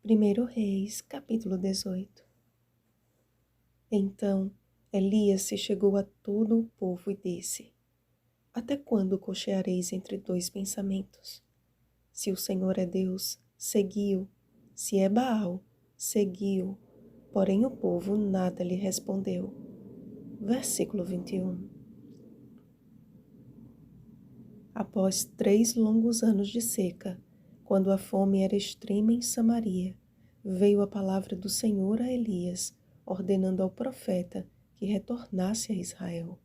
1 Reis, capítulo 18. Então Elias se chegou a todo o povo e disse: Até quando cocheareis entre dois pensamentos? Se o Senhor é Deus, segui-o; se é Baal, segui-o. Porém o povo nada lhe respondeu. Versículo 21. Após 3 longos anos de seca, quando a fome era extrema em Samaria, veio a palavra do Senhor a Elias, ordenando ao profeta que retornasse a Israel.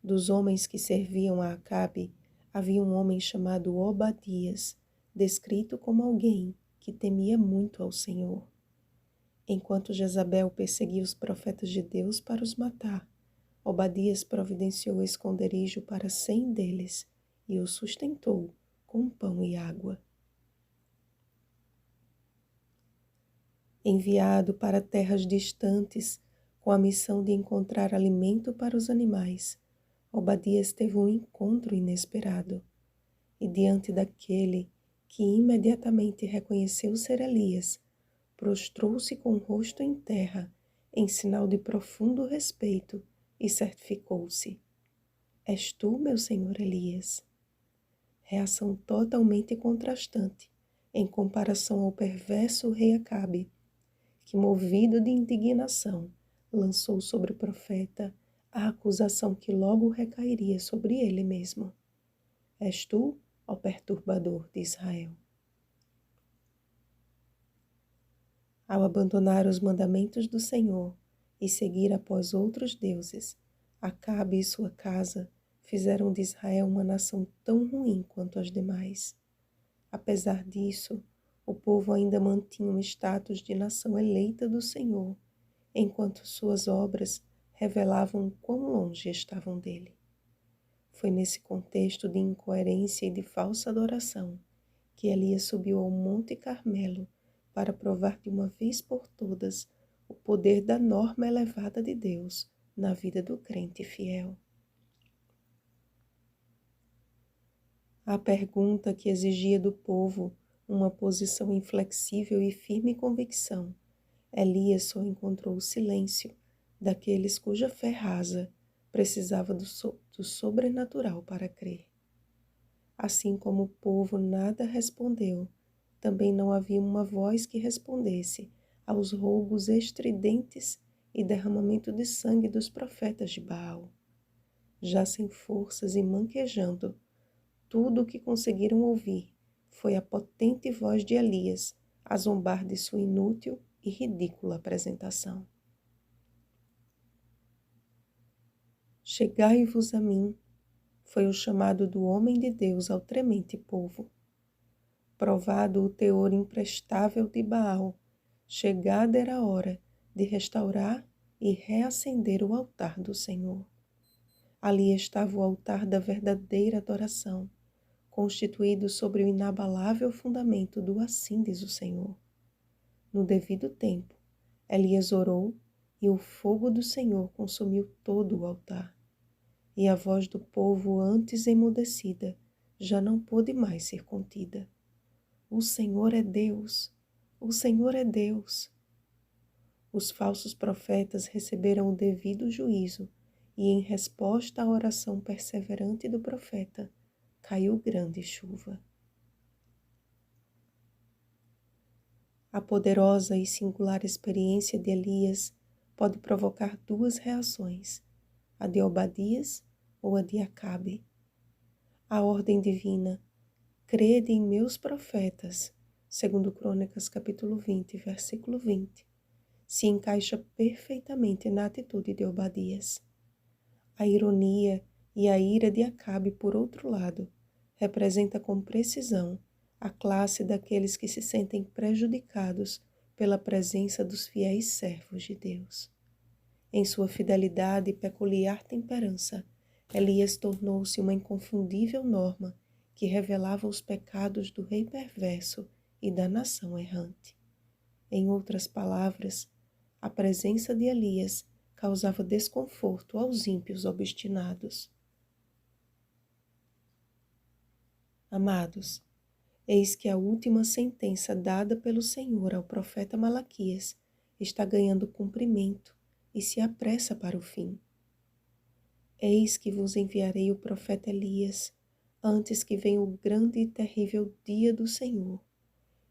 Dos homens que serviam a Acabe, havia um homem chamado Obadias, descrito como alguém que temia muito ao Senhor. Enquanto Jezabel perseguia os profetas de Deus para os matar, Obadias providenciou esconderijo para 100 deles e os sustentou com pão e água. Enviado para terras distantes com a missão de encontrar alimento para os animais, Obadias teve um encontro inesperado. E diante daquele que imediatamente reconheceu ser Elias, prostrou-se com o rosto em terra, em sinal de profundo respeito, e certificou-se: És tu, meu senhor Elias? Reação totalmente contrastante em comparação ao perverso rei Acabe, que, movido de indignação, lançou sobre o profeta a acusação que logo recairia sobre ele mesmo: És tu, ó perturbador de Israel? Ao abandonar os mandamentos do Senhor e seguir após outros deuses, Acabe e sua casa fizeram de Israel uma nação tão ruim quanto as demais. Apesar disso, o povo ainda mantinha um status de nação eleita do Senhor, enquanto suas obras revelavam quão longe estavam dele. Foi nesse contexto de incoerência e de falsa adoração que Elias subiu ao Monte Carmelo para provar de uma vez por todas o poder da norma elevada de Deus na vida do crente fiel. A pergunta que exigia do povo uma posição inflexível e firme convicção, Elias só encontrou o silêncio daqueles cuja fé rasa precisava do sobrenatural para crer. Assim como o povo nada respondeu, também não havia uma voz que respondesse aos rogos estridentes e derramamento de sangue dos profetas de Baal. Já sem forças e manquejando, tudo o que conseguiram ouvir foi a potente voz de Elias a zombar de sua inútil e ridícula apresentação. Chegai-vos a mim, foi o chamado do homem de Deus ao tremente povo. Provado o teor imprestável de Baal, chegada era a hora de restaurar e reacender o altar do Senhor. Ali estava o altar da verdadeira adoração, constituído sobre o inabalável fundamento do assim diz o Senhor. No devido tempo, Elias orou e o fogo do Senhor consumiu todo o altar. E a voz do povo antes emudecida já não pôde mais ser contida. O Senhor é Deus, o Senhor é Deus. Os falsos profetas receberam o devido juízo e, em resposta à oração perseverante do profeta, caiu grande chuva. A poderosa e singular experiência de Elias pode provocar 2 reações, a de Obadias ou a de Acabe. A ordem divina, crede em meus profetas, segundo Crônicas capítulo 20, versículo 20, se encaixa perfeitamente na atitude de Obadias. A ironia e a ira de Acabe, por outro lado, representa com precisão a classe daqueles que se sentem prejudicados pela presença dos fiéis servos de Deus. Em sua fidelidade e peculiar temperança, Elias tornou-se uma inconfundível norma que revelava os pecados do rei perverso e da nação errante. Em outras palavras, a presença de Elias causava desconforto aos ímpios obstinados. Amados, Eis que a última sentença dada pelo Senhor ao profeta Malaquias está ganhando cumprimento e se apressa para o fim. Eis que vos enviarei o profeta Elias, antes que venha o grande e terrível dia do Senhor.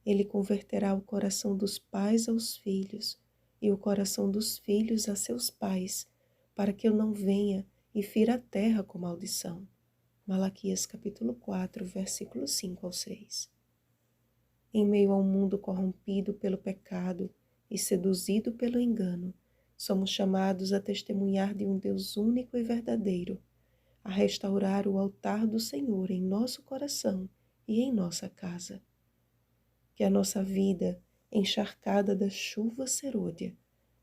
Ele converterá o coração dos pais aos filhos e o coração dos filhos a seus pais, para que eu não venha e fira a terra com maldição. Malaquias capítulo 4, versículos 5 ao 6. Em meio ao mundo corrompido pelo pecado e seduzido pelo engano, somos chamados a testemunhar de um Deus único e verdadeiro, a restaurar o altar do Senhor em nosso coração e em nossa casa. Que a nossa vida, encharcada da chuva serôdia,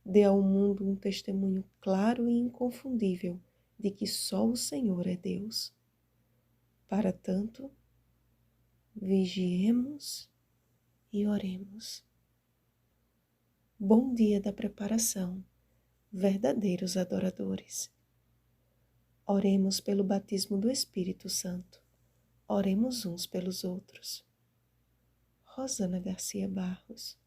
dê ao mundo um testemunho claro e inconfundível de que só o Senhor é Deus. Para tanto, vigiemos e oremos. Bom dia da preparação, verdadeiros adoradores. Oremos pelo batismo do Espírito Santo. Oremos uns pelos outros. Rosana Garcia Barros.